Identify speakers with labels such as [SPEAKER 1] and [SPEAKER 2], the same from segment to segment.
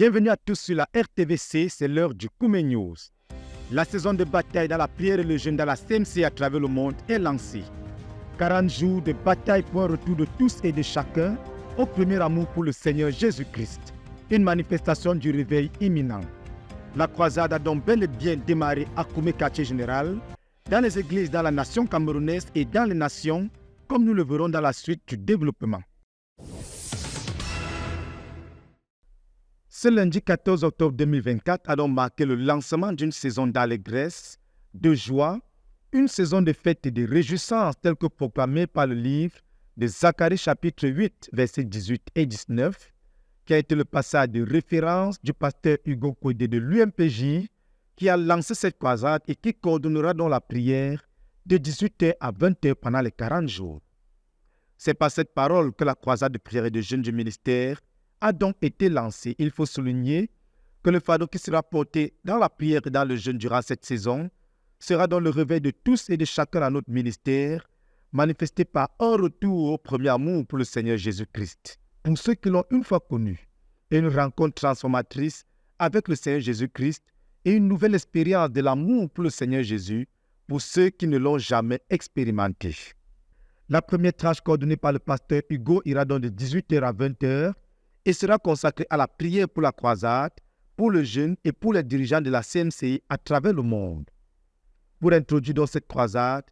[SPEAKER 1] Bienvenue à tous sur la RTVC, c'est l'heure du Koumé News. La saison de bataille dans la prière et le jeûne dans la CMC à travers le monde est lancée. 40 jours de bataille pour un retour de tous et de chacun au premier amour pour le Seigneur Jésus-Christ. Une manifestation du réveil imminent. La croisade a donc bel et bien démarré à Koumé quartier général, dans les églises dans la nation camerounaise et dans les nations, comme nous le verrons dans la suite du développement. Ce lundi 14 octobre 2024 a donc marqué le lancement d'une saison d'allégresse, de joie, une saison de fête et de réjouissance telle que proclamée par le livre de Zacharie chapitre 8, versets 18 et 19, qui a été le passage de référence du pasteur Hugo Kodé de l'UMPJ, qui a lancé cette croisade et qui coordonnera donc la prière de 18h à 20h pendant les 40 jours. C'est par cette parole que la croisade de prière et de jeûne du ministère a donc été lancée. Il faut souligner que le fardeau qui sera porté dans la prière et dans le jeûne durant cette saison sera dans le réveil de tous et de chacun dans notre ministère, manifesté par un retour au premier amour pour le Seigneur Jésus-Christ. Pour ceux qui l'ont une fois connu, et une rencontre transformatrice avec le Seigneur Jésus-Christ et une nouvelle expérience de l'amour pour le Seigneur Jésus pour ceux qui ne l'ont jamais expérimenté. La première tranche coordonnée par le pasteur Hugo ira donc de 18h à 20h et sera consacrée à la prière pour la croisade, pour le jeûne et pour les dirigeants de la CMCI à travers le monde. Pour introduire dans cette croisade,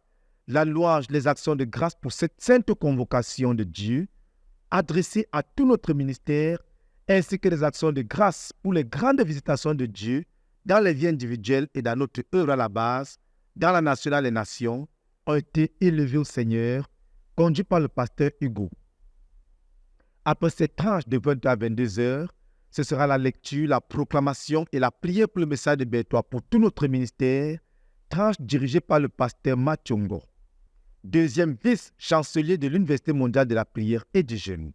[SPEAKER 1] la louange, les actions de grâce pour cette sainte convocation de Dieu, adressée à tout notre ministère, ainsi que les actions de grâce pour les grandes visitations de Dieu dans les vies individuelles et dans notre œuvre à la base, dans la nationale et nations, ont été élevées au Seigneur, conduits par le pasteur Hugo. Après cette tranche de 20h à 22h, ce sera la lecture, la proclamation et la prière pour le message de Berthois pour tout notre ministère, tranche dirigée par le pasteur Mathiongo, deuxième vice-chancelier de l'Université mondiale de la prière et du jeûne.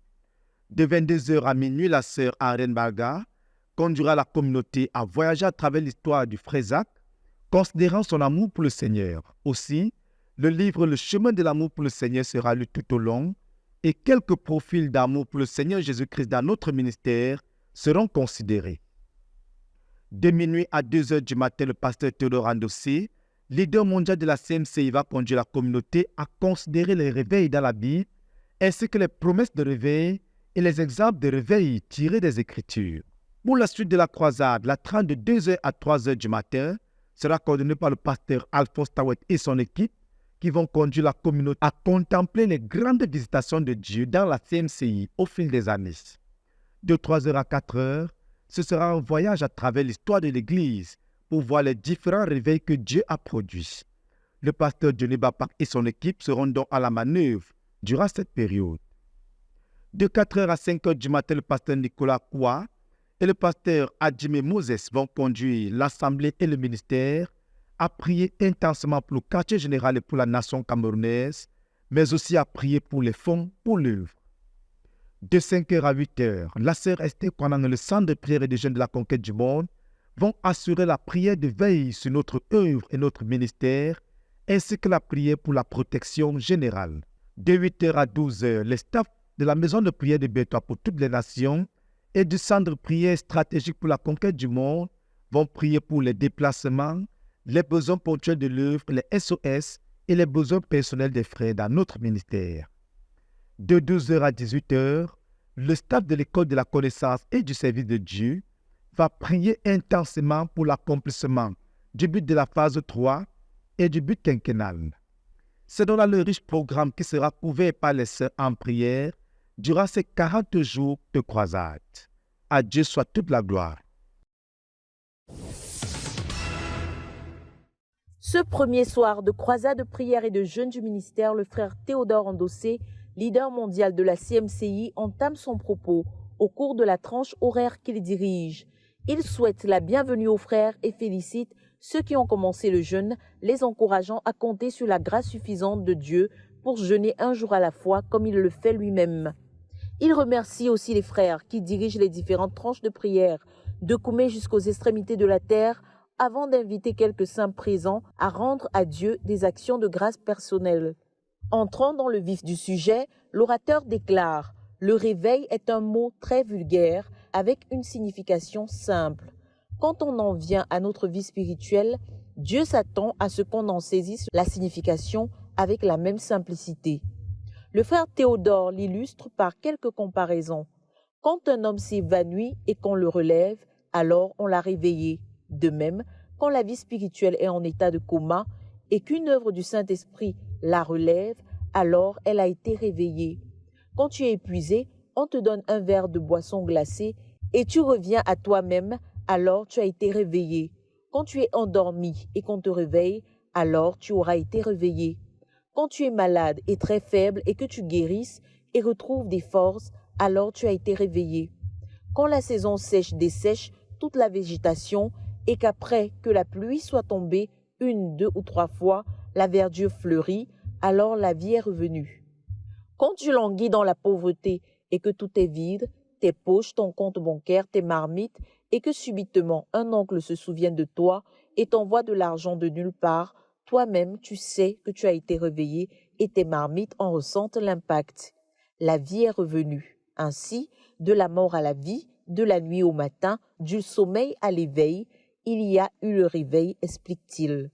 [SPEAKER 1] De 22h à minuit, la sœur Arène Balga conduira la communauté à voyager à travers l'histoire du frère Zach, considérant son amour pour le Seigneur. Aussi, le livre Le chemin de l'amour pour le Seigneur sera lu tout au long et quelques profils d'amour pour le Seigneur Jésus-Christ dans notre ministère seront considérés. De minuit à 2h du matin, le pasteur Théodore Andossé, leader mondial de la CMCI, va conduire la communauté à considérer les réveils dans la Bible, ainsi que les promesses de réveil et les exemples de réveil tirés des Écritures. Pour la suite de la croisade, la tranche de 2h à 3h du matin sera coordonnée par le pasteur Alphonse Tawet et son équipe, qui vont conduire la communauté à contempler les grandes visitations de Dieu dans la CMCI au fil des années. De 3h à 4h, ce sera un voyage à travers l'histoire de l'Église pour voir les différents réveils que Dieu a produits. Le pasteur Johnny Bapak et son équipe seront donc à la manœuvre durant cette période. De 4h à 5h du matin, le pasteur Nicolas Koua et le pasteur Adjime Moses vont conduire l'Assemblée et le ministère à prier intensément pour le quartier général et pour la nation camerounaise, mais aussi à prier pour les fonds pour l'œuvre. De 5h à 8h, la sœur Esther Kwanang et le centre de prière et de jeûne de la conquête du monde vont assurer la prière de veille sur notre œuvre et notre ministère, ainsi que la prière pour la protection générale. De 8h à 12h, les staffs de la maison de prière de Berthois pour toutes les nations et du centre de prière stratégique pour la conquête du monde vont prier pour les déplacements, les besoins ponctuels de l'œuvre, les SOS et les besoins personnels des frères dans notre ministère. De 12h à 18h, le staff de l'école de la connaissance et du service de Dieu va prier intensément pour l'accomplissement du but de la phase 3 et du but quinquennal. C'est donc là le riche programme qui sera couvert par les sœurs en prière durant ces 40 jours de croisade. À Dieu soit toute la gloire.
[SPEAKER 2] Ce premier soir de croisade de prière et de jeûne du ministère, le frère Théodore Andossé, leader mondial de la CMCI, entame son propos au cours de la tranche horaire qu'il dirige. Il souhaite la bienvenue aux frères et félicite ceux qui ont commencé le jeûne, les encourageant à compter sur la grâce suffisante de Dieu pour jeûner un jour à la fois comme il le fait lui-même. Il remercie aussi les frères qui dirigent les différentes tranches de prière, de Koumé jusqu'aux extrémités de la terre, avant d'inviter quelques saints présents à rendre à Dieu des actions de grâce personnelles. Entrant dans le vif du sujet, l'orateur déclare « Le réveil est un mot très vulgaire avec une signification simple. Quand on en vient à notre vie spirituelle, Dieu s'attend à ce qu'on en saisisse la signification avec la même simplicité. Le frère Théodore l'illustre par quelques comparaisons. Quand un homme s'évanouit et qu'on le relève, alors on l'a réveillé. De même, quand la vie spirituelle est en état de coma et qu'une œuvre du Saint-Esprit la relève, alors elle a été réveillée. Quand tu es épuisé, on te donne un verre de boisson glacée et tu reviens à toi-même, alors tu as été réveillé. Quand tu es endormi et qu'on te réveille, alors tu auras été réveillé. Quand tu es malade et très faible et que tu guérisses et retrouves des forces, alors tu as été réveillé. Quand la saison sèche dessèche toute la végétation et qu'après que la pluie soit tombée 1, 2 ou 3 fois, la verdure fleurit, alors la vie est revenue. Quand tu languis dans la pauvreté et que tout est vide, tes poches, ton compte bancaire, tes marmites, et que subitement un oncle se souvienne de toi et t'envoie de l'argent de nulle part, toi-même tu sais que tu as été réveillé et tes marmites en ressentent l'impact. La vie est revenue. Ainsi, de la mort à la vie, de la nuit au matin, du sommeil à l'éveil, il y a eu le réveil, explique-t-il.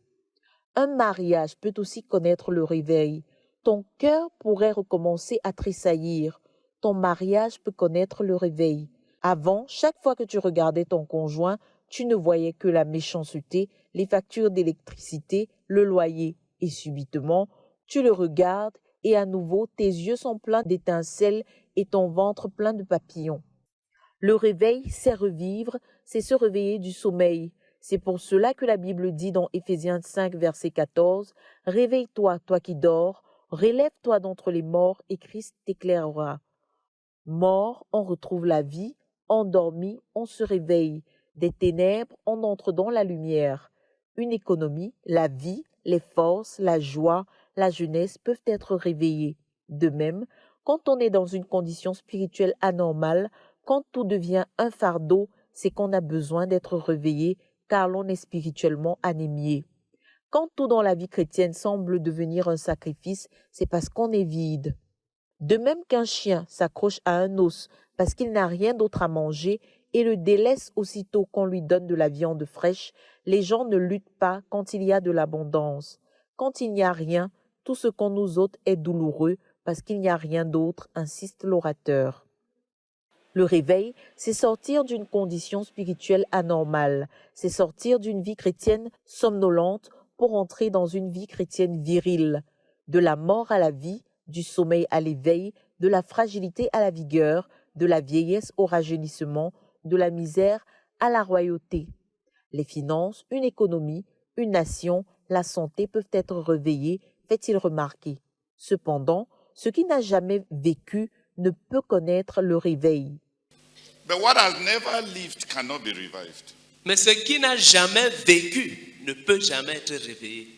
[SPEAKER 2] Un mariage peut aussi connaître le réveil. Ton cœur pourrait recommencer à tressaillir. Ton mariage peut connaître le réveil. Avant, chaque fois que tu regardais ton conjoint, tu ne voyais que la méchanceté, les factures d'électricité, le loyer. Et subitement, tu le regardes et à nouveau, tes yeux sont pleins d'étincelles et ton ventre plein de papillons. Le réveil, c'est revivre, c'est se réveiller du sommeil. C'est pour cela que la Bible dit dans Éphésiens 5, verset 14, « Réveille-toi, toi qui dors, relève-toi d'entre les morts et Christ t'éclairera. » Mort, on retrouve la vie, endormi, on se réveille. Des ténèbres, on entre dans la lumière. Une économie, la vie, les forces, la joie, la jeunesse peuvent être réveillées. De même, quand on est dans une condition spirituelle anormale, quand tout devient un fardeau, c'est qu'on a besoin d'être réveillé car l'on est spirituellement anémié. Quand tout dans la vie chrétienne semble devenir un sacrifice, c'est parce qu'on est vide. De même qu'un chien s'accroche à un os parce qu'il n'a rien d'autre à manger et le délaisse aussitôt qu'on lui donne de la viande fraîche, les gens ne luttent pas quand il y a de l'abondance. Quand il n'y a rien, tout ce qu'on nous ôte est douloureux parce qu'il n'y a rien d'autre, insiste l'orateur. Le réveil, c'est sortir d'une condition spirituelle anormale, c'est sortir d'une vie chrétienne somnolente pour entrer dans une vie chrétienne virile, de la mort à la vie, du sommeil à l'éveil, de la fragilité à la vigueur, de la vieillesse au rajeunissement, de la misère à la royauté. Les finances, une économie, une nation, la santé peuvent être réveillées, fait-il remarquer. Cependant, ce qui n'a jamais vécu ne peut connaître le réveil.
[SPEAKER 3] But what has never lived cannot be revived.
[SPEAKER 4] Mais ce qui n'a jamais vécu ne peut jamais être réveillé.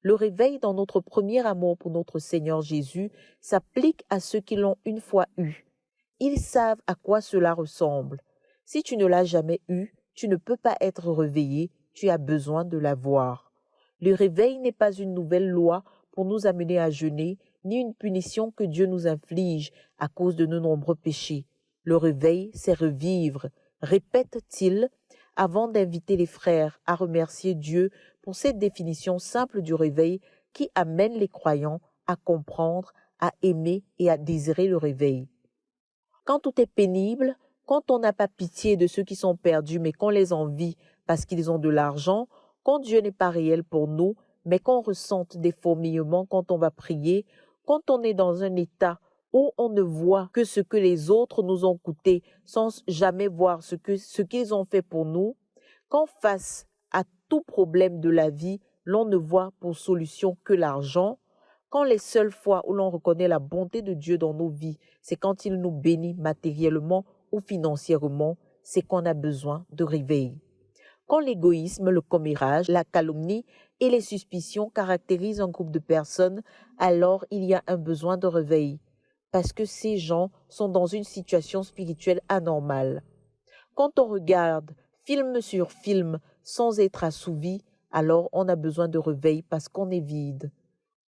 [SPEAKER 2] Le réveil dans notre premier amour pour notre Seigneur Jésus s'applique à ceux qui l'ont une fois eu. Ils savent à quoi cela ressemble. Si tu ne l'as jamais eu, tu ne peux pas être réveillé, tu as besoin de l'avoir. Le réveil n'est pas une nouvelle loi pour nous amener à jeûner, ni une punition que Dieu nous inflige à cause de nos nombreux péchés. Le réveil, c'est revivre, répète-t-il, avant d'inviter les frères à remercier Dieu pour cette définition simple du réveil qui amène les croyants à comprendre, à aimer et à désirer le réveil. Quand tout est pénible, quand on n'a pas pitié de ceux qui sont perdus mais qu'on les envie parce qu'ils ont de l'argent, quand Dieu n'est pas réel pour nous, mais qu'on ressente des fourmillements quand on va prier, quand on est dans un état où on ne voit que ce que les autres nous ont coûté sans jamais voir ce qu'ils ont fait pour nous, quand face à tout problème de la vie, l'on ne voit pour solution que l'argent, quand les seules fois où l'on reconnaît la bonté de Dieu dans nos vies, c'est quand il nous bénit matériellement ou financièrement, c'est qu'on a besoin de réveil. Quand l'égoïsme, le commérage, la calomnie et les suspicions caractérisent un groupe de personnes, alors il y a un besoin de réveil, parce que ces gens sont dans une situation spirituelle anormale. Quand on regarde film sur film sans être assouvi, alors on a besoin de réveil parce qu'on est vide.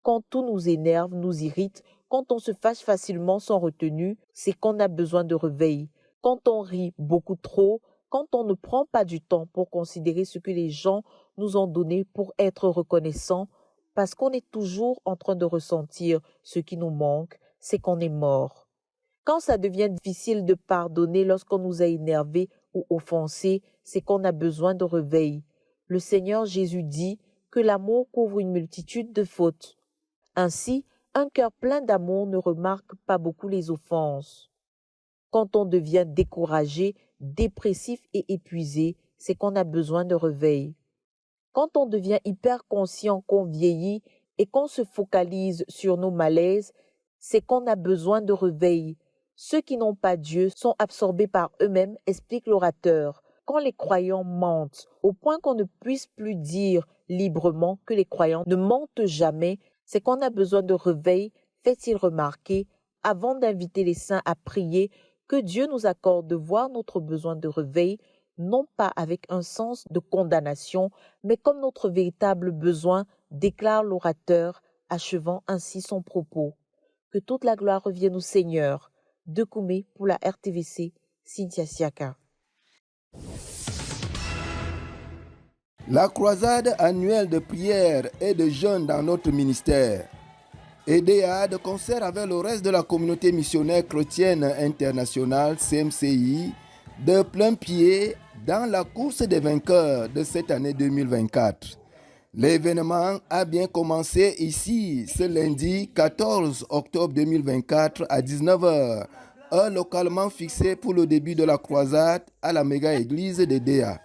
[SPEAKER 2] Quand tout nous énerve, nous irrite, quand on se fâche facilement sans retenue, c'est qu'on a besoin de réveil. quand on rit beaucoup trop, quand on ne prend pas du temps pour considérer ce que les gens nous ont donné pour être reconnaissants, parce qu'on est toujours en train de ressentir ce qui nous manque, c'est qu'on est mort. Quand ça devient difficile de pardonner lorsqu'on nous a énervés ou offensés, c'est qu'on a besoin de réveil. Le Seigneur Jésus dit que l'amour couvre une multitude de fautes. Ainsi, un cœur plein d'amour ne remarque pas beaucoup les offenses. Quand on devient découragé, dépressif et épuisé, c'est qu'on a besoin de réveil. Quand on devient hyper conscient qu'on vieillit et qu'on se focalise sur nos malaises, c'est qu'on a besoin de réveil. Ceux qui n'ont pas Dieu sont absorbés par eux-mêmes, explique l'orateur. Quand les croyants mentent, au point qu'on ne puisse plus dire librement que les croyants ne mentent jamais, c'est qu'on a besoin de réveil, fait-il remarquer, avant d'inviter les saints à prier, que Dieu nous accorde de voir notre besoin de réveil, non pas avec un sens de condamnation, mais comme notre véritable besoin, déclare l'orateur, achevant ainsi son propos. Que toute la gloire revienne au Seigneur. De Koumé pour la RTVC, Cynthia Siaka.
[SPEAKER 5] La croisade annuelle de prière et de jeûne dans notre ministère. EDA, de concert avec le reste de la communauté missionnaire chrétienne internationale, CMCI, de plein pied dans la course des vainqueurs de cette année 2024. L'événement a bien commencé ici ce lundi 14 octobre 2024 à 19h, heure localement fixée pour le début de la croisade à la méga-église d'EDA.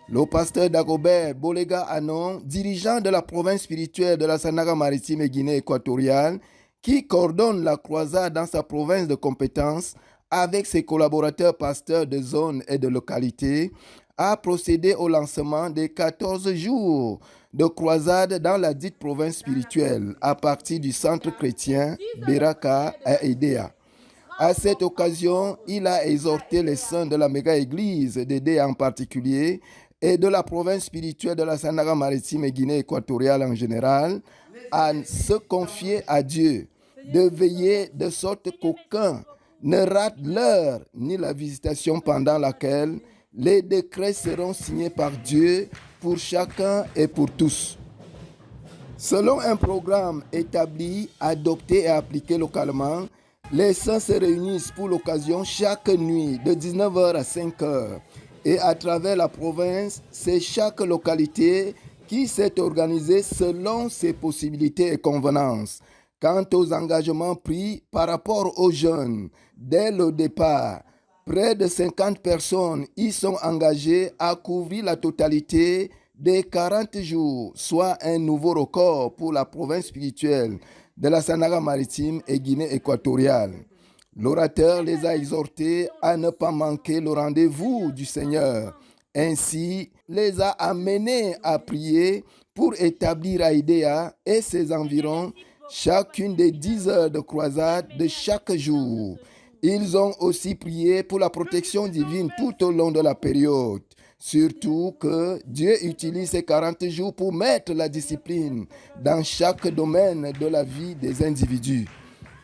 [SPEAKER 5] Le pasteur Dagobert Bolega Anon, dirigeant de la province spirituelle de la Sanaga-Maritime et Guinée équatoriale, qui coordonne la croisade dans sa province de compétence avec ses collaborateurs pasteurs de zone et de localité, a procédé au lancement des 14 jours de croisade dans la dite province spirituelle à partir du centre chrétien Beraka à Edea. À cette occasion, il a exhorté les saints de la méga-église d'Edea en particulier et de la province spirituelle de la Sanaga-Maritime et Guinée équatoriale en général à se confier à Dieu, de veiller de sorte qu'aucun ne rate l'heure ni la visitation pendant laquelle les décrets seront signés par Dieu pour chacun et pour tous. Selon un programme établi, adopté et appliqué localement, les saints se réunissent pour l'occasion chaque nuit de 19h à 5h. Et à travers la province, c'est chaque localité qui s'est organisée selon ses possibilités et convenances. Quant aux engagements pris par rapport aux jeunes, dès le départ, près de 50 personnes y sont engagées à couvrir la totalité des 40 jours, soit un nouveau record pour la province spirituelle de la Sanaga-Maritime et Guinée équatoriale. L'orateur les a exhortés à ne pas manquer le rendez-vous du Seigneur. Ainsi, les a amenés à prier pour établir à Edea et ses environs chacune des 10 heures de croisade de chaque jour. Ils ont aussi prié pour la protection divine tout au long de la période. Surtout que Dieu utilise ces 40 jours pour mettre la discipline dans chaque domaine de la vie des individus.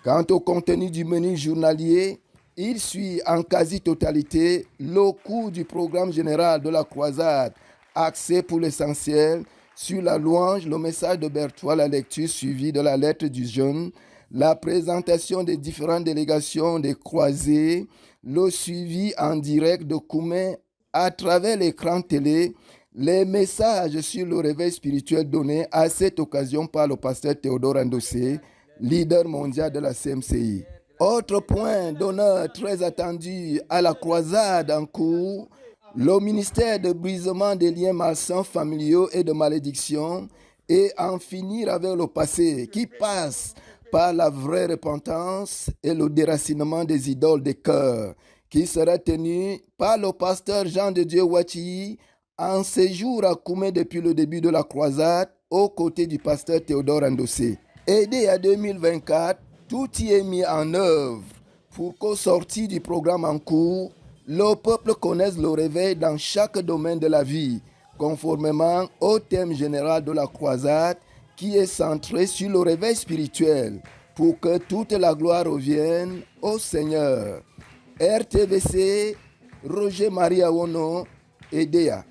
[SPEAKER 5] Quant au contenu du menu journalier, il suit en quasi-totalité le cours du programme général de la croisade, axé pour l'essentiel sur la louange, le message de Berthois, la lecture suivie de la lettre du jeûne, la présentation des différentes délégations des croisés, le suivi en direct de Koumé à travers l'écran télé, les messages sur le réveil spirituel donnés à cette occasion par le pasteur Théodore Ndossé, leader mondial de la CMCI. Autre point d'honneur très attendu à la croisade en cours, le ministère de brisement des liens malsains familiaux et de malédiction et en finir avec le passé qui passe par la vraie repentance et le déracinement des idoles des cœurs, qui sera tenu par le pasteur Jean de Dieu Ouachi en séjour à Koumé depuis le début de la croisade aux côtés du pasteur Théodore Ndossé. Aidé à 2024, tout y est mis en œuvre pour qu'au sorti du programme en cours, le peuple connaisse le réveil dans chaque domaine de la vie, conformément au thème général de la croisade qui est centré sur le réveil spirituel, pour que toute la gloire revienne au Seigneur. RTVC, Roger Maria Wono, EDEA.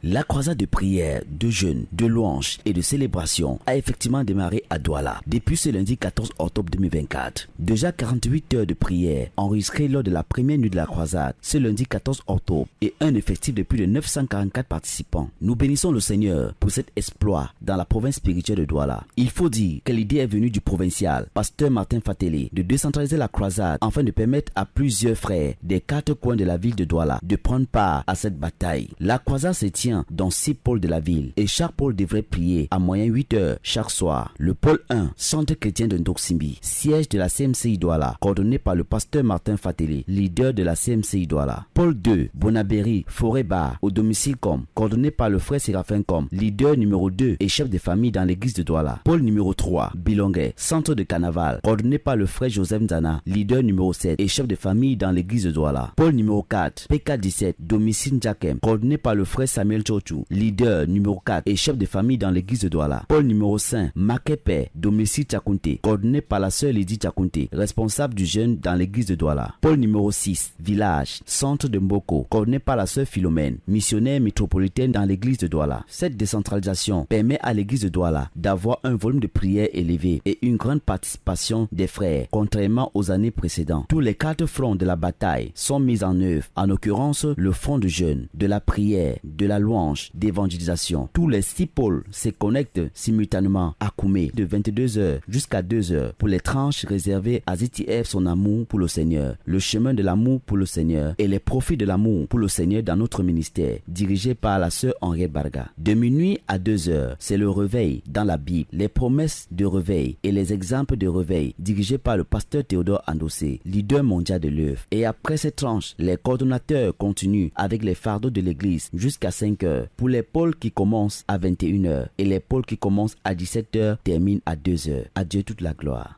[SPEAKER 6] La croisade de prière, de jeûne, de louange et de célébration a effectivement démarré à Douala depuis ce lundi 14 octobre 2024. Déjà 48 heures de prière enregistrées lors de la première nuit de la croisade ce lundi 14 octobre et un effectif de plus de 944 participants. Nous bénissons le Seigneur pour cet exploit dans la province spirituelle de Douala. Il faut dire que l'idée est venue du provincial, pasteur Martin Fatélé, de décentraliser la croisade afin de permettre à plusieurs frères des 4 coins de la ville de Douala de prendre part à cette bataille. La croisade se tient dans 6 pôles de la ville et chaque pôle devrait prier à moyenne 8 heures chaque soir. Le pôle 1, centre chrétien de Ndoksimbi, siège de la CMCI Douala, coordonné par le pasteur Martin Fatélé, leader de la CMCI Douala. Pôle 2, Bonaberi, Forêt-Bar, au domicile Com, coordonné par le frère Séraphin Com, leader numéro 2 et chef de famille dans l'église de Douala. Pôle numéro 3, Bilongue, centre de carnaval, coordonné par le frère Joseph Nzana, leader numéro 7 et chef de famille dans l'église de Douala. Pôle numéro 4, PK17, domicile Njakem, coordonné par le frère Samuel Chochu, leader numéro 4 et chef de famille dans l'église de Douala. Pôle numéro 5, Makepe, domicile Tchakounte, coordonné par la sœur Lydie Tchakounte, responsable du jeûne dans l'église de Douala. Pôle numéro 6, village, centre de Mboko, coordonné par la sœur Philomène, missionnaire métropolitaine dans l'église de Douala. Cette décentralisation permet à l'église de Douala d'avoir un volume de prière élevé et une grande participation des frères, contrairement aux années précédentes. Tous les 4 fronts de la bataille sont mis en œuvre, en l'occurrence le front du jeûne, de la prière, de la louange, d'évangélisation. Tous les 6 pôles se connectent simultanément à Koumé de 22h jusqu'à 2h pour les tranches réservées à ZTF son amour pour le Seigneur, le chemin de l'amour pour le Seigneur et les profits de l'amour pour le Seigneur dans notre ministère, dirigé par la sœur Henriette Barga. De minuit à 2h, c'est le réveil dans la Bible, les promesses de réveil et les exemples de réveil dirigés par le pasteur Théodore Andossé, leader mondial de l'œuvre. Et après cette tranche, les coordonnateurs continuent avec les fardeaux de l'église jusqu'à 5h pour les pôles qui commencent à 21h et les pôles qui commencent à 17h terminent à 2h. À Dieu toute la gloire.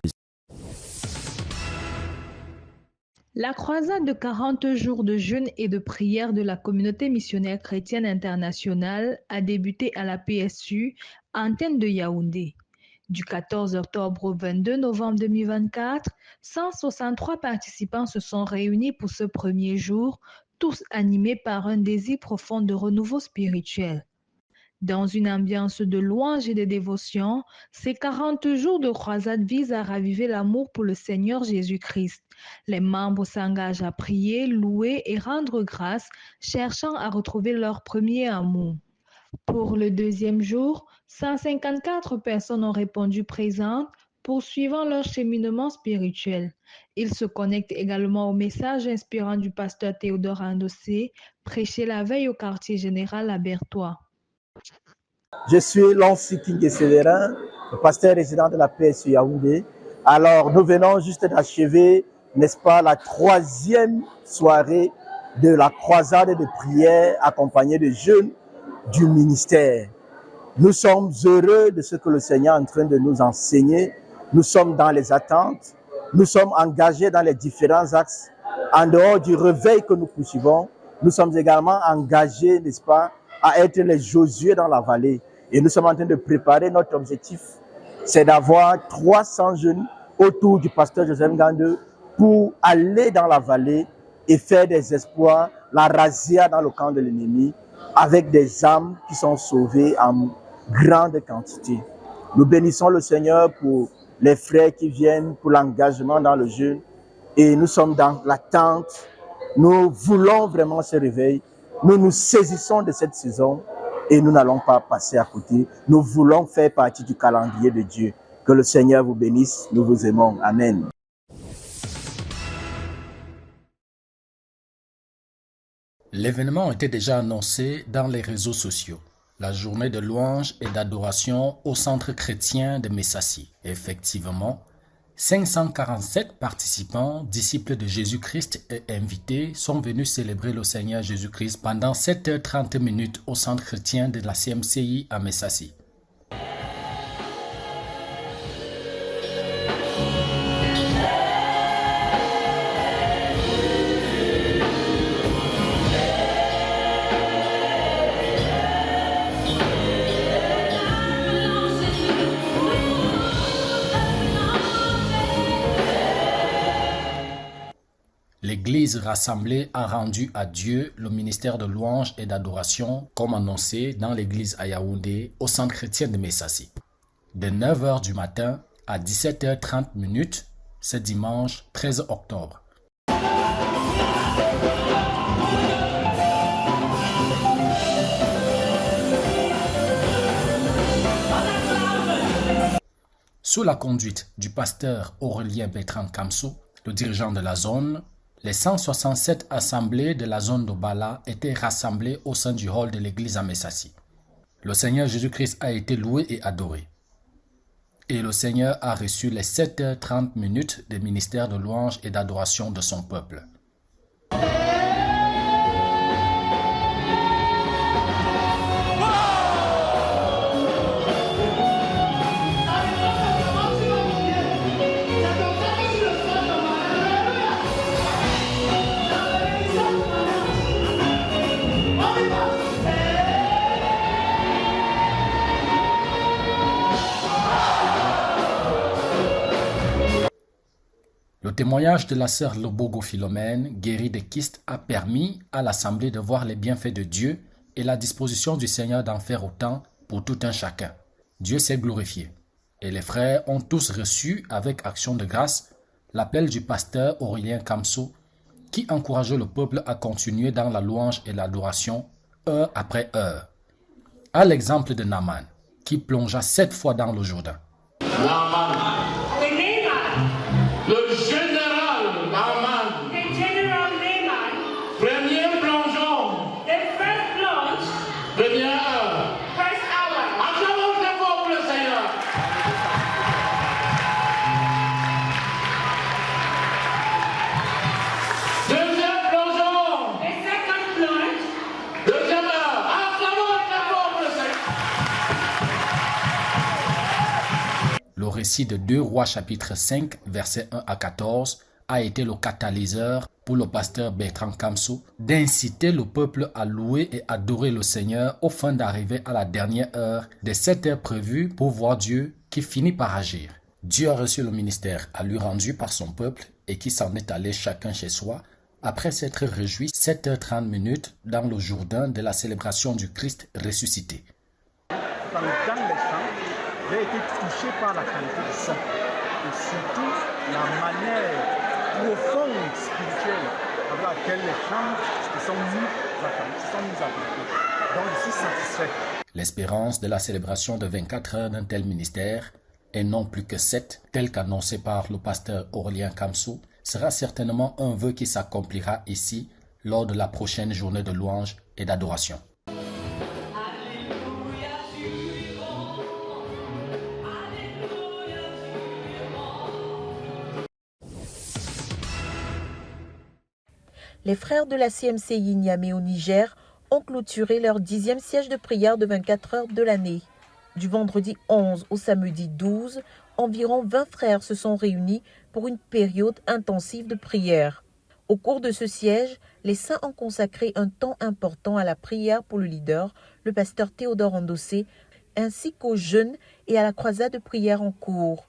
[SPEAKER 7] La croisade de 40 jours de jeûne et de prière de la communauté missionnaire chrétienne internationale a débuté à la PSU, antenne de Yaoundé. Du 14 octobre au 22 novembre 2024, 163 participants se sont réunis pour ce premier jour, tous animés par un désir profond de renouveau spirituel. Dans une ambiance de louange et de dévotion, ces 40 jours de croisade visent à raviver l'amour pour le Seigneur Jésus-Christ. Les membres s'engagent à prier, louer et rendre grâce, cherchant à retrouver leur premier amour. Pour le deuxième jour, 154 personnes ont répondu présentes, poursuivant leur cheminement spirituel. Ils se connectent également au message inspirant du pasteur Théodore Andossé, prêché la veille au quartier général à Bertois.
[SPEAKER 8] Je suis Lancy Kingeselera, le pasteur résident de la PSU Yaoundé. Alors, nous venons juste d'achever, n'est-ce pas, la 3e soirée de la croisade de prière accompagnée de jeunes du ministère. Nous sommes heureux de ce que le Seigneur est en train de nous enseigner. Nous sommes dans les attentes. Nous sommes engagés dans les différents axes. En dehors du réveil que nous poursuivons, nous sommes également engagés, n'est-ce pas, à être les Josué dans la vallée. Et nous sommes en train de préparer notre objectif. C'est d'avoir 300 jeunes autour du pasteur Joseph Ngande pour aller dans la vallée et faire des exploits, la razzia dans le camp de l'ennemi, avec des âmes qui sont sauvées en grande quantité. Nous bénissons le Seigneur pour les frères qui viennent, pour l'engagement dans le jeûne. Et nous sommes dans l'attente. Nous voulons vraiment ce réveil. Nous nous saisissons de cette saison et nous n'allons pas passer à côté. Nous voulons faire partie du calendrier de Dieu. Que le Seigneur vous bénisse. Nous vous aimons. Amen.
[SPEAKER 9] L'événement était déjà annoncé dans les réseaux sociaux. La journée de louange et d'adoration au centre chrétien de Messassi. Effectivement, 547 participants, disciples de Jésus-Christ et invités sont venus célébrer le Seigneur Jésus-Christ pendant 7h30 au centre chrétien de la CMCI à Messassi. l'église rassemblée a rendu à Dieu le ministère de louange et d'adoration comme annoncé dans l'église à Yaoundé au centre chrétien de Messassi. De 9h du matin à 17h30 ce dimanche 13 octobre. Sous la conduite du pasteur Aurélien Bertrand Kamsou, le dirigeant de la zone, les 167 assemblées de la zone d'Obala étaient rassemblées au sein du hall de l'église à Messassi. Le Seigneur Jésus-Christ a été loué et adoré. Et le Seigneur a reçu les 7h30 de ministère de louange et d'adoration de son peuple. Le témoignage de la sœur Lobogo Philomène, guérie de kyste, a permis à l'Assemblée de voir les bienfaits de Dieu et la disposition du Seigneur d'en faire autant pour tout un chacun. Dieu s'est glorifié. Et les frères ont tous reçu, avec action de grâce, l'appel du pasteur Aurélien Kamsou, qui encourageait le peuple à continuer dans la louange et l'adoration, heure après heure. À l'exemple de Naaman, qui plongea 7 fois dans le Jourdain.
[SPEAKER 10] Le général Naaman. The General Naaman. Premier plongeon. The first plunge. Première heure. First hour. Acclamons très fort pour le Seigneur. Deuxième plongeon. The second plunge. Deuxième heure. Acclamons très fort pour le Seigneur.
[SPEAKER 9] Le récit de 2 Rois chapitre 5, versets 1 à 14 a été le catalyseur pour le pasteur Bertrand Kamsou d'inciter le peuple à louer et adorer le Seigneur au fin d'arriver à la dernière heure des 7 heures prévues pour voir Dieu qui finit par agir. Dieu a reçu le ministère à lui rendu par son peuple et qui s'en est allé chacun chez soi après s'être réjoui 7h30 dans le Jourdain de la célébration du Christ ressuscité.
[SPEAKER 11] Dans les chants, j'ai été touché par la qualité du son et surtout la manière profonde spirituelle avec laquelle les chants sont mis à appliquer. Donc je suis satisfait.
[SPEAKER 9] L'espérance de la célébration de 24 heures d'un tel ministère, et non plus que 7, tel qu'annoncé par le pasteur Aurélien Kamsou, sera certainement un vœu qui s'accomplira ici lors de la prochaine journée de louange et d'adoration.
[SPEAKER 2] Les frères de la CMCI Niamey au Niger ont clôturé leur 10e siège de prière de 24 heures de l'année. Du vendredi 11 au samedi 12, environ 20 frères se sont réunis pour une période intensive de prière. Au cours de ce siège, les saints ont consacré un temps important à la prière pour le leader, le pasteur Théodore Ndossé, ainsi qu'au jeûne et à la croisade de prière en cours.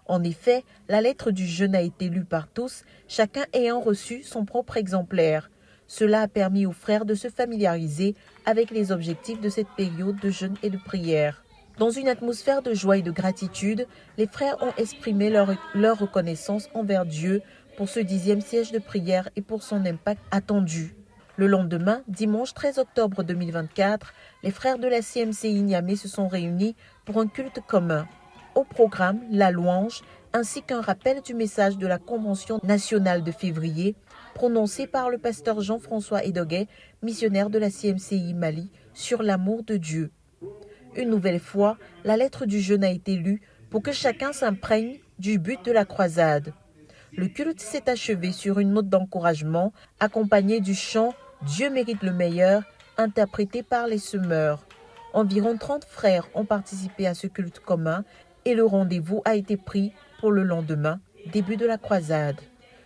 [SPEAKER 2] En effet, la lettre du jeûne a été lue par tous, chacun ayant reçu son propre exemplaire. Cela a permis aux frères de se familiariser avec les objectifs de cette période de jeûne et de prière. Dans une atmosphère de joie et de gratitude, les frères ont exprimé leur reconnaissance envers Dieu pour ce 10e siège de prière et pour son impact attendu. Le lendemain, dimanche 13 octobre 2024, les frères de la CMCI Niamey se sont réunis pour un culte commun. Au programme, la louange, ainsi qu'un rappel du message de la Convention nationale de février, prononcé par le pasteur Jean-François Edoguet, missionnaire de la CMCI Mali, sur l'amour de Dieu. Une nouvelle fois, la lettre du jeûne a été lue pour que chacun s'imprègne du but de la croisade. Le culte s'est achevé sur une note d'encouragement, accompagnée du chant « Dieu mérite le meilleur » interprété par les semeurs. Environ 30 frères ont participé à ce culte commun et le rendez-vous a été pris pour le lendemain, début de la croisade.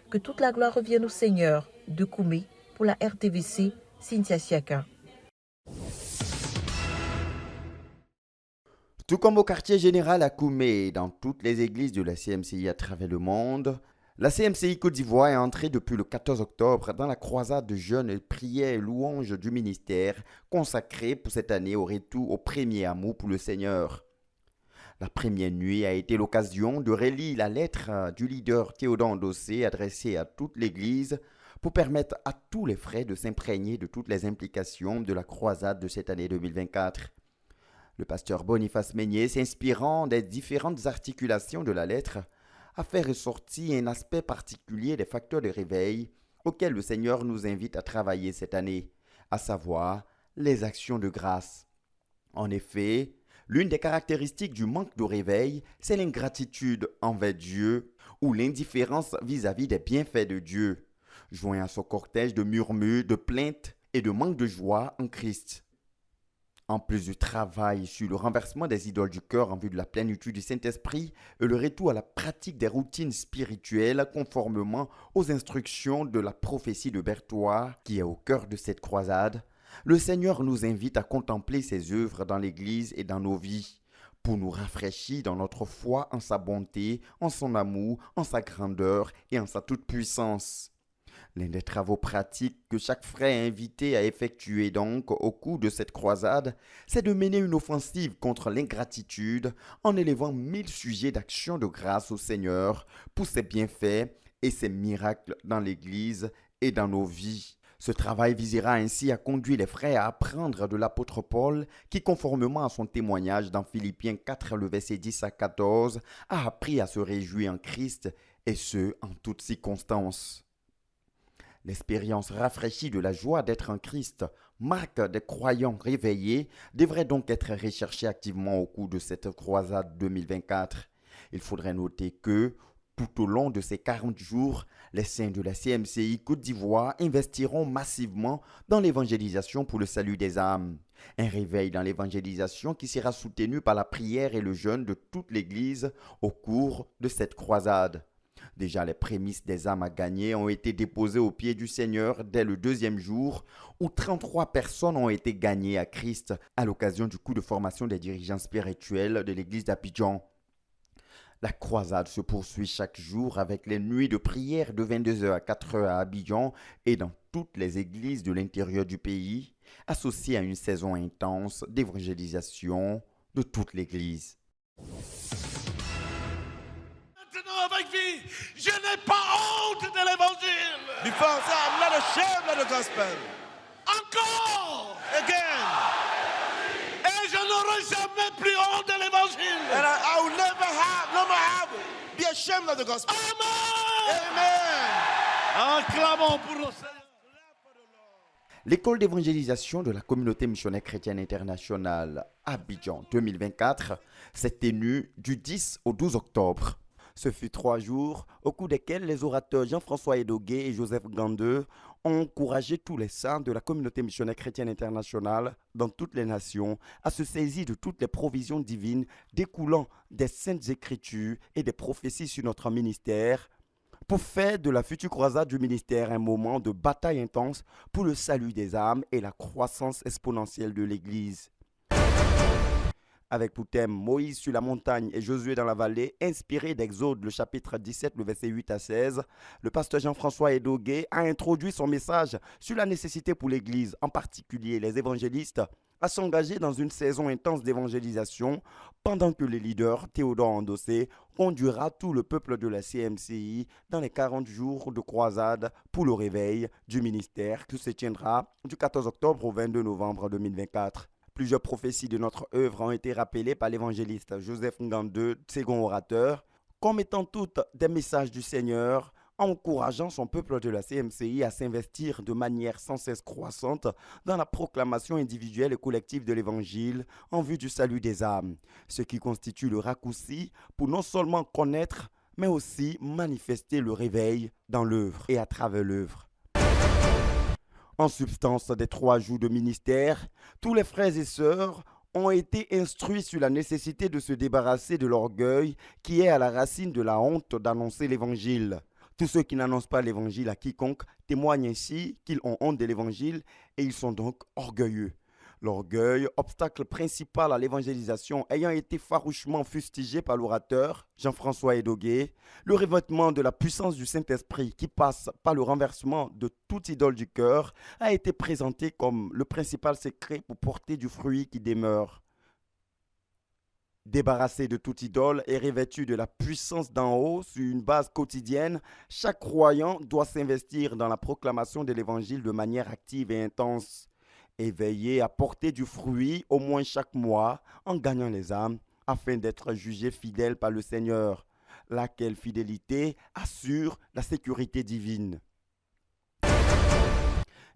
[SPEAKER 2] Que toute la gloire revienne au Seigneur. De Koumé, pour la RTVC, Cynthia Siaka.
[SPEAKER 12] Tout comme au quartier général à Koumé et dans toutes les églises de la CMCI à travers le monde, La CMCI Côte d'Ivoire est entrée depuis le 14 octobre dans la croisade de jeûne et prières et louanges du ministère consacrée pour cette année au retour au premier amour pour le Seigneur. La première nuit a été l'occasion de relire la lettre du leader Théodore Ndossé adressée à toute l'Église pour permettre à tous les frères de s'imprégner de toutes les implications de la croisade de cette année 2024. Le pasteur Boniface Meignet, s'inspirant des différentes articulations de la lettre, a fait ressortir un aspect particulier des facteurs de réveil auxquels le Seigneur nous invite à travailler cette année, à savoir les actions de grâce. En effet, l'une des caractéristiques du manque de réveil, c'est l'ingratitude envers Dieu ou l'indifférence vis-à-vis des bienfaits de Dieu, joint à ce cortège de murmures, de plaintes et de manque de joie en Christ. En plus du travail sur le renversement des idoles du cœur en vue de la plénitude du Saint-Esprit et le retour à la pratique des routines spirituelles conformément aux instructions de la prophétie de Berthois qui est au cœur de cette croisade, le Seigneur nous invite à contempler ses œuvres dans l'Église et dans nos vies pour nous rafraîchir dans notre foi en sa bonté, en son amour, en sa grandeur et en sa toute-puissance. L'un des travaux pratiques que chaque frère est invité à effectuer donc au cours de cette croisade, c'est de mener une offensive contre l'ingratitude en élevant 1000 sujets d'action de grâce au Seigneur pour ses bienfaits et ses miracles dans l'Église et dans nos vies. Ce travail visera ainsi à conduire les frères à apprendre de l'apôtre Paul qui, conformément à son témoignage dans Philippiens 4, le verset 10 à 14, a appris à se réjouir en Christ et ce, en toutes circonstances. L'expérience rafraîchie de la joie d'être en Christ, marque des croyants réveillés, devrait donc être recherchée activement au cours de cette croisade 2024. Il faudrait noter que, tout au long de ces 40 jours, les saints de la CMCI Côte d'Ivoire investiront massivement dans l'évangélisation pour le salut des âmes. Un réveil dans l'évangélisation qui sera soutenu par la prière et le jeûne de toute l'Église au cours de cette croisade. Déjà, les prémices des âmes à gagner ont été déposées aux pieds du Seigneur dès le 2e jour, où 33 personnes ont été gagnées à Christ à l'occasion du coup de formation des dirigeants spirituels de l'église d'Abidjan. La croisade se poursuit chaque jour avec les nuits de prière de 22h à 4h à Abidjan et dans toutes les églises de l'intérieur du pays, associées à une saison intense d'évangélisation de toute l'église.
[SPEAKER 10] Avec vie, je n'ai pas honte de l'évangile.
[SPEAKER 13] Because I'm not ashamed of the gospel.
[SPEAKER 10] Encore.
[SPEAKER 13] Again.
[SPEAKER 10] Et je n'aurai jamais plus honte de l'évangile.
[SPEAKER 13] And I will never be ashamed of the gospel.
[SPEAKER 10] Amen.
[SPEAKER 13] Amen.
[SPEAKER 10] Acclamons pour le Seigneur.
[SPEAKER 12] L'école d'évangélisation de la communauté missionnaire chrétienne internationale Abidjan 2024 s'est tenue du 10 au 12 octobre. Ce fut 3 jours au cours desquels les orateurs Jean-François Edogué et Joseph Gandeux ont encouragé tous les saints de la communauté missionnaire chrétienne internationale dans toutes les nations à se saisir de toutes les provisions divines découlant des saintes écritures et des prophéties sur notre ministère pour faire de la future croisade du ministère un moment de bataille intense pour le salut des âmes et la croissance exponentielle de l'Église. Avec pour thème Moïse sur la montagne et Josué dans la vallée, inspiré d'Exode, le chapitre 17, le verset 8 à 16, le pasteur Jean-François Edogué a introduit son message sur la nécessité pour l'Église, en particulier les évangélistes, à s'engager dans une saison intense d'évangélisation, pendant que le leader Théodore Ndossé conduira tout le peuple de la CMCI dans les 40 jours de croisade pour le réveil du ministère qui se tiendra du 14 octobre au 22 novembre 2024. Plusieurs prophéties de notre œuvre ont été rappelées par l'évangéliste Joseph Ngandeux, second orateur, comme étant toutes des messages du Seigneur, encourageant son peuple de la CMCI à s'investir de manière sans cesse croissante dans la proclamation individuelle et collective de l'Évangile en vue du salut des âmes, ce qui constitue le raccourci pour non seulement connaître, mais aussi manifester le réveil dans l'œuvre et à travers l'œuvre. En substance des 3 jours de ministère, tous les frères et sœurs ont été instruits sur la nécessité de se débarrasser de l'orgueil qui est à la racine de la honte d'annoncer l'Évangile. Tous ceux qui n'annoncent pas l'Évangile à quiconque témoignent ainsi qu'ils ont honte de l'Évangile et ils sont donc orgueilleux. L'orgueil, obstacle principal à l'évangélisation, ayant été farouchement fustigé par l'orateur Jean-François Edogué, le revêtement de la puissance du Saint-Esprit qui passe par le renversement de toute idole du cœur a été présenté comme le principal secret pour porter du fruit qui demeure. Débarrassé de toute idole et revêtu de la puissance d'en haut sur une base quotidienne, chaque croyant doit s'investir dans la proclamation de l'Évangile de manière active et intense. Et veiller à porter du fruit au moins chaque mois en gagnant les âmes afin d'être jugé fidèle par le Seigneur, laquelle fidélité assure la sécurité divine.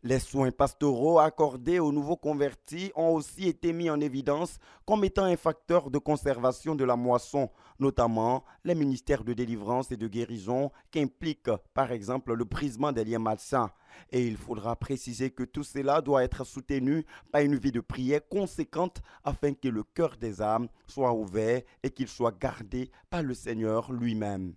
[SPEAKER 12] Les soins pastoraux accordés aux nouveaux convertis ont aussi été mis en évidence comme étant un facteur de conservation de la moisson, notamment les ministères de délivrance et de guérison qui impliquent par exemple le brisement des liens malsains. Et il faudra préciser que tout cela doit être soutenu par une vie de prière conséquente afin que le cœur des âmes soit ouvert et qu'il soit gardé par le Seigneur lui-même.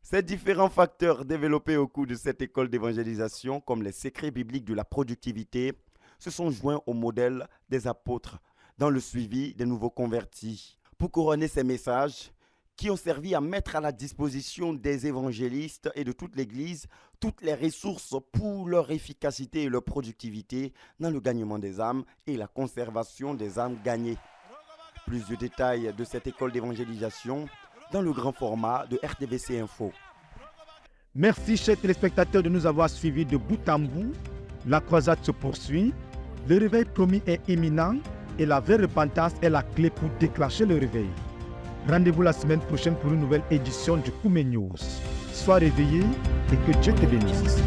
[SPEAKER 12] Ces différents facteurs développés au cours de cette école d'évangélisation, comme les secrets bibliques de la productivité, se sont joints au modèle des apôtres dans le suivi des nouveaux convertis. Pour couronner ces messages, qui ont servi à mettre à la disposition des évangélistes et de toute l'Église toutes les ressources pour leur efficacité et leur productivité dans le gagnement des âmes et la conservation des âmes gagnées. Plus de détails de cette école d'évangélisation dans le grand format de RTVC Info.
[SPEAKER 1] Merci, chers téléspectateurs, de nous avoir suivis de bout en bout. La croisade se poursuit. Le réveil promis est imminent et la vraie repentance est la clé pour déclencher le réveil. Rendez-vous la semaine prochaine pour une nouvelle édition du Koumé News. Sois réveillé et que Dieu te bénisse.